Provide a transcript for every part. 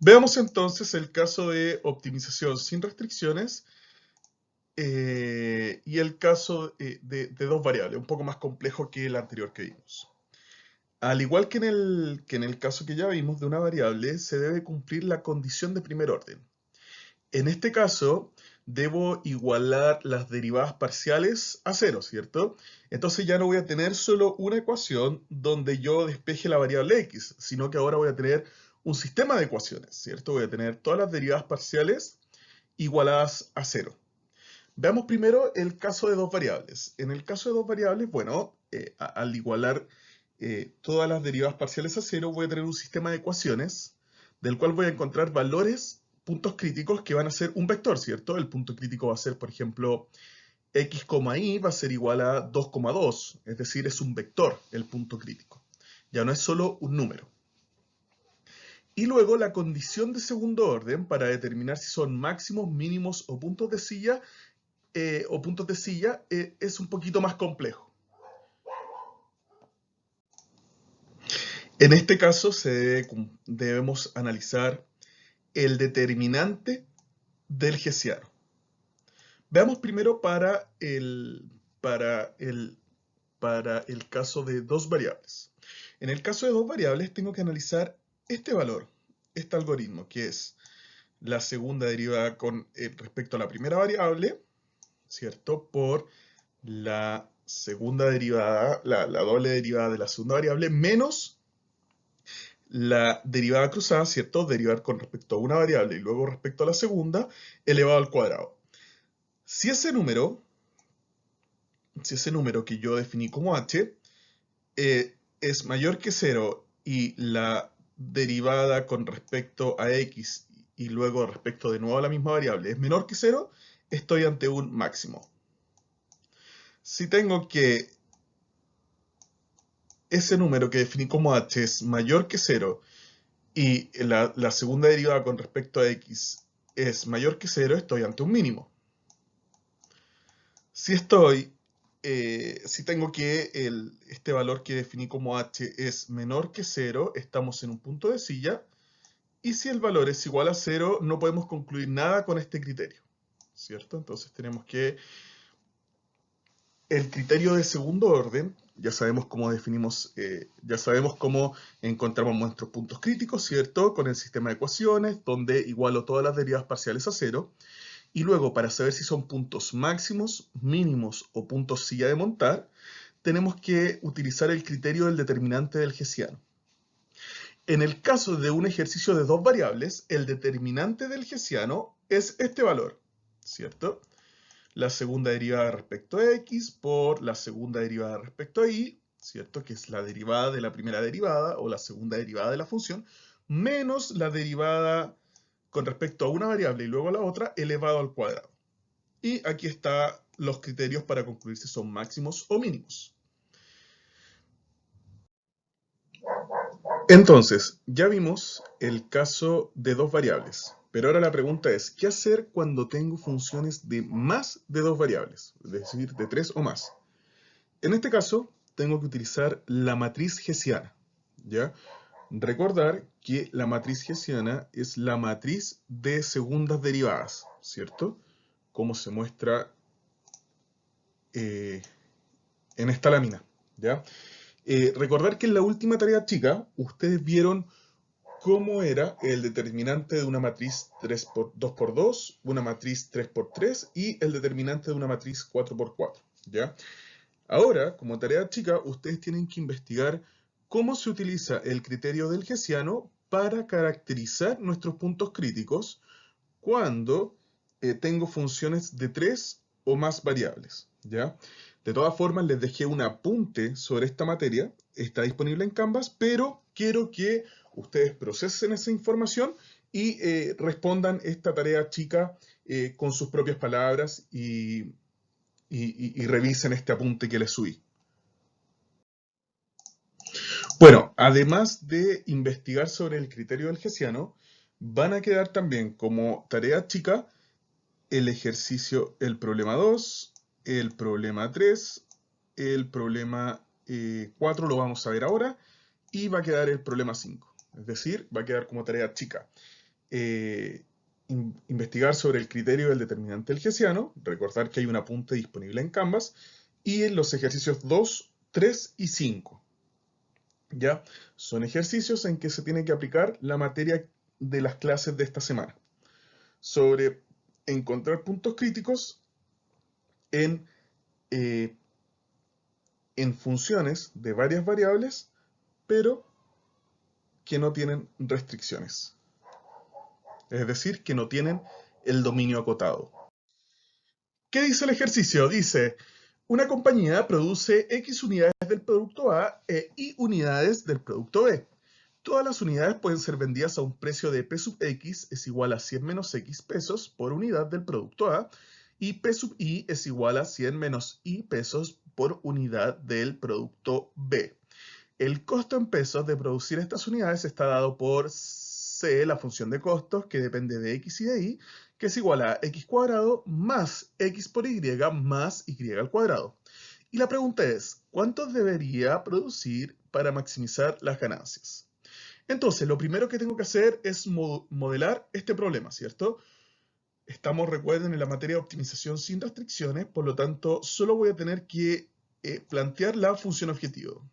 Veamos entonces el caso de optimización sin restricciones y el caso de dos variables, un poco más complejo que el anterior que vimos. Al igual que en el caso que ya vimos de una variable, se debe cumplir la condición de primer orden. En este caso, debo igualar las derivadas parciales a cero, ¿cierto? Entonces ya no voy a tener solo una ecuación donde yo despeje la variable x, sino que ahora voy a tener un sistema de ecuaciones, ¿cierto? Voy a tener todas las derivadas parciales igualadas a cero. Veamos primero el caso de dos variables. En el caso de dos variables, bueno, al igualar todas las derivadas parciales a cero, voy a tener un sistema de ecuaciones del cual voy a encontrar valores, puntos críticos que van a ser un vector, ¿cierto? El punto crítico va a ser, por ejemplo, x, y va a ser igual a 2,2, es decir, es un vector el punto crítico. Ya no es solo un número. Y luego la condición de segundo orden para determinar si son máximos, mínimos o puntos de silla es un poquito más complejo. En este caso debemos analizar el determinante del hessiano. Veamos primero para el caso de dos variables. En el caso de dos variables tengo que analizar este valor, este algoritmo, que es la segunda derivada con respecto a la primera variable, ¿cierto? Por la segunda derivada, la doble derivada de la segunda variable, menos la derivada cruzada, ¿cierto? Derivar con respecto a una variable y luego respecto a la segunda, elevado al cuadrado. Si ese número, si ese número que yo definí como h, es mayor que 0 y la derivada con respecto a x y luego respecto de nuevo a la misma variable es menor que 0, estoy ante un máximo. Si tengo que ese número que definí como h es mayor que 0 y la segunda derivada con respecto a x es mayor que 0, estoy ante un mínimo. Si tengo que este valor que definí como h es menor que 0, estamos en un punto de silla. Y si el valor es igual a 0, no podemos concluir nada con este criterio, ¿cierto? Entonces tenemos que el criterio de segundo orden, ya sabemos cómo definimos, ya sabemos cómo encontramos nuestros puntos críticos, ¿cierto? Con el sistema de ecuaciones, donde igualo todas las derivadas parciales a 0. Y luego, para saber si son puntos máximos, mínimos o puntos silla de montar, tenemos que utilizar el criterio del determinante del hessiano. En el caso de un ejercicio de dos variables, el determinante del hessiano es este valor, ¿cierto? La segunda derivada respecto a x por la segunda derivada respecto a y, ¿cierto? Que es la derivada de la primera derivada o la segunda derivada de la función, menos la derivada con respecto a una variable y luego a la otra elevado al cuadrado. Y aquí están los criterios para concluir si son máximos o mínimos. Entonces, ya vimos el caso de dos variables, pero ahora la pregunta es, ¿qué hacer cuando tengo funciones de más de dos variables? Es decir, de tres o más. En este caso, tengo que utilizar la matriz hessiana, ¿ya? Recordar que la matriz hessiana es la matriz de segundas derivadas, ¿cierto? Como se muestra eh, en esta lámina, ¿ya? Recordar que en la última tarea chica, ustedes vieron cómo era el determinante de una matriz 2x2, una matriz 3x3 y el determinante de una matriz 4x4, ¿ya? Ahora, como tarea chica, ustedes tienen que investigar cómo se utiliza el criterio del hessiano para caracterizar nuestros puntos críticos cuando tengo funciones de tres o más variables, ¿ya? De todas formas, les dejé un apunte sobre esta materia, está disponible en Canvas, pero quiero que ustedes procesen esa información y respondan esta tarea chica con sus propias palabras y revisen este apunte que les subí. Bueno, además de investigar sobre el criterio del hessiano, van a quedar también como tarea chica el ejercicio, el problema 2, el problema 3, el problema 4 lo vamos a ver ahora, y va a quedar el problema 5. Es decir, va a quedar como tarea chica. eh, investigar sobre el criterio del determinante hessiano, recordar que hay un apunte disponible en Canvas, y en los ejercicios 2, 3 y 5. ¿Ya? Son ejercicios en que se tiene que aplicar la materia de las clases de esta semana, sobre encontrar puntos críticos en, eh, en funciones de varias variables, pero que no tienen restricciones. Es decir, que no tienen el dominio acotado. ¿Qué dice el ejercicio? Dice, una compañía produce X unidades del producto A e Y unidades del producto B. Todas las unidades pueden ser vendidas a un precio de P sub X es igual a 100 menos X pesos por unidad del producto A y P sub Y es igual a 100 menos Y pesos por unidad del producto B. El costo en pesos de producir estas unidades está dado por C, la función de costos, que depende de X y de Y, que es igual a X cuadrado más X por Y más Y al cuadrado. Y la pregunta es, ¿cuánto debería producir para maximizar las ganancias? Entonces, lo primero que tengo que hacer es modelar este problema, ¿cierto? Estamos, recuerden, en la materia de optimización sin restricciones, por lo tanto, solo voy a tener que plantear la función objetivo.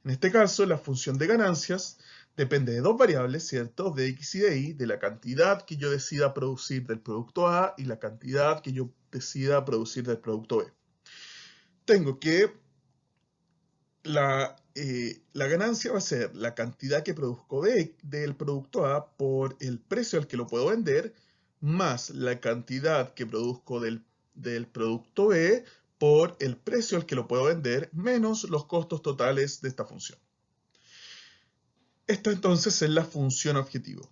En este caso, la función de ganancias depende de dos variables, ¿cierto? De X y de Y, de la cantidad que yo decida producir del producto A y la cantidad que yo decida producir del producto B. Tengo que la ganancia va a ser la cantidad que produzco del producto A por el precio al que lo puedo vender, más la cantidad que produzco del producto B por el precio al que lo puedo vender, menos los costos totales de esta función. Esta entonces es la función objetivo.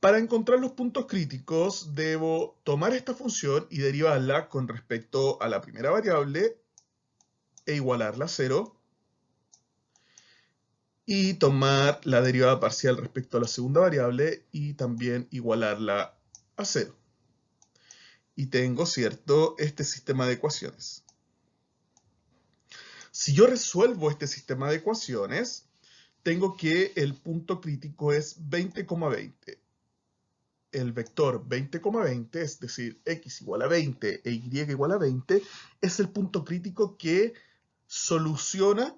Para encontrar los puntos críticos, debo tomar esta función y derivarla con respecto a la primera variable e igualarla a 0. Y tomar la derivada parcial respecto a la segunda variable y también igualarla a 0. Y tengo, ¿cierto?, este sistema de ecuaciones. Si yo resuelvo este sistema de ecuaciones, tengo que el punto crítico es 20,20. El vector 20,20, es decir, x igual a 20 e y igual a 20, es el punto crítico que soluciona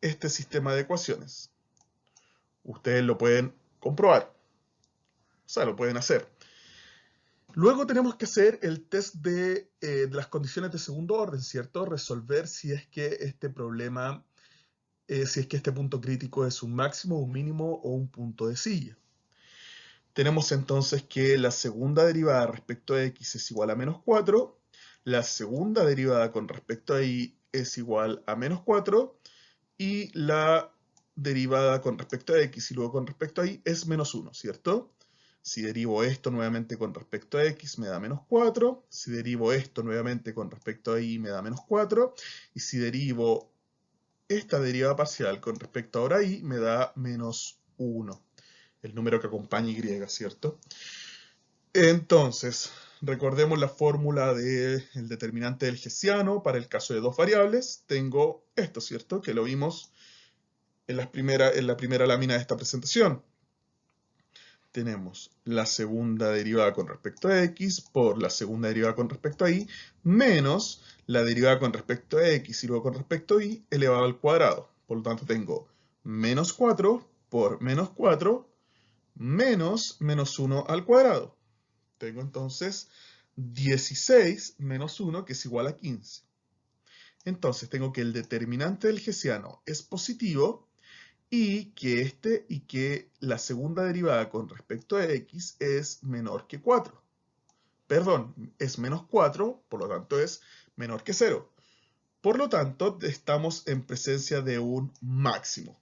este sistema de ecuaciones. Ustedes lo pueden comprobar, o sea, lo pueden hacer. Luego tenemos que hacer el test de las condiciones de segundo orden, ¿cierto? Resolver si es que este problema, si es que este punto crítico es un máximo, un mínimo o un punto de silla. Tenemos entonces que la segunda derivada respecto a x es igual a menos 4, la segunda derivada con respecto a y es igual a menos 4 y la derivada con respecto a x y luego con respecto a y es menos 1, ¿cierto? Si derivo esto nuevamente con respecto a x me da menos 4, si derivo esto nuevamente con respecto a y me da menos 4, y si derivo esta derivada parcial con respecto ahora a y me da menos 1, el número que acompaña y, ¿cierto? Entonces, recordemos la fórmula del determinante del hessiano para el caso de dos variables. Tengo esto, ¿cierto? Que lo vimos en la primera lámina de esta presentación. Tenemos la segunda derivada con respecto a x por la segunda derivada con respecto a y menos la derivada con respecto a x y luego con respecto a y elevado al cuadrado. Por lo tanto tengo menos 4 por menos 4 menos menos 1 al cuadrado. Tengo entonces 16 menos 1 que es igual a 15. Entonces tengo que el determinante del hessiano es positivo y que la segunda derivada con respecto a x es menor que 4. Perdón, es menos 4, por lo tanto es menor que 0. Por lo tanto, estamos en presencia de un máximo.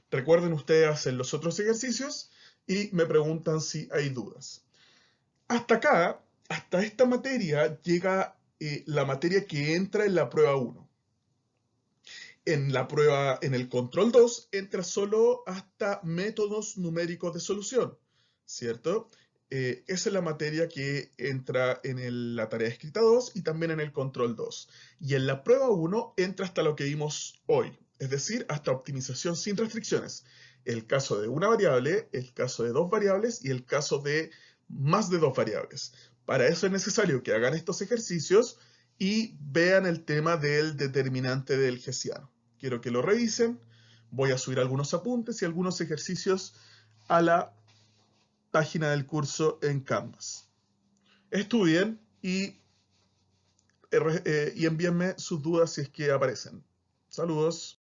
Recuerden ustedes hacer los otros ejercicios y me preguntan si hay dudas. Hasta acá, hasta esta materia, llega la materia que entra en la prueba 1. En el control 2 entra solo hasta métodos numéricos de solución, ¿cierto? Esa es la materia que entra en la tarea escrita 2 y también en el control 2. Y en la prueba 1 entra hasta lo que vimos hoy, es decir, hasta optimización sin restricciones. el caso de una variable, el caso de dos variables y el caso de más de dos variables. Para eso es necesario que hagan estos ejercicios y vean el tema del determinante del hessiano. Quiero que lo revisen. Voy a subir algunos apuntes y algunos ejercicios a la página del curso en Canvas. Estudien y envíenme sus dudas si es que aparecen. Saludos.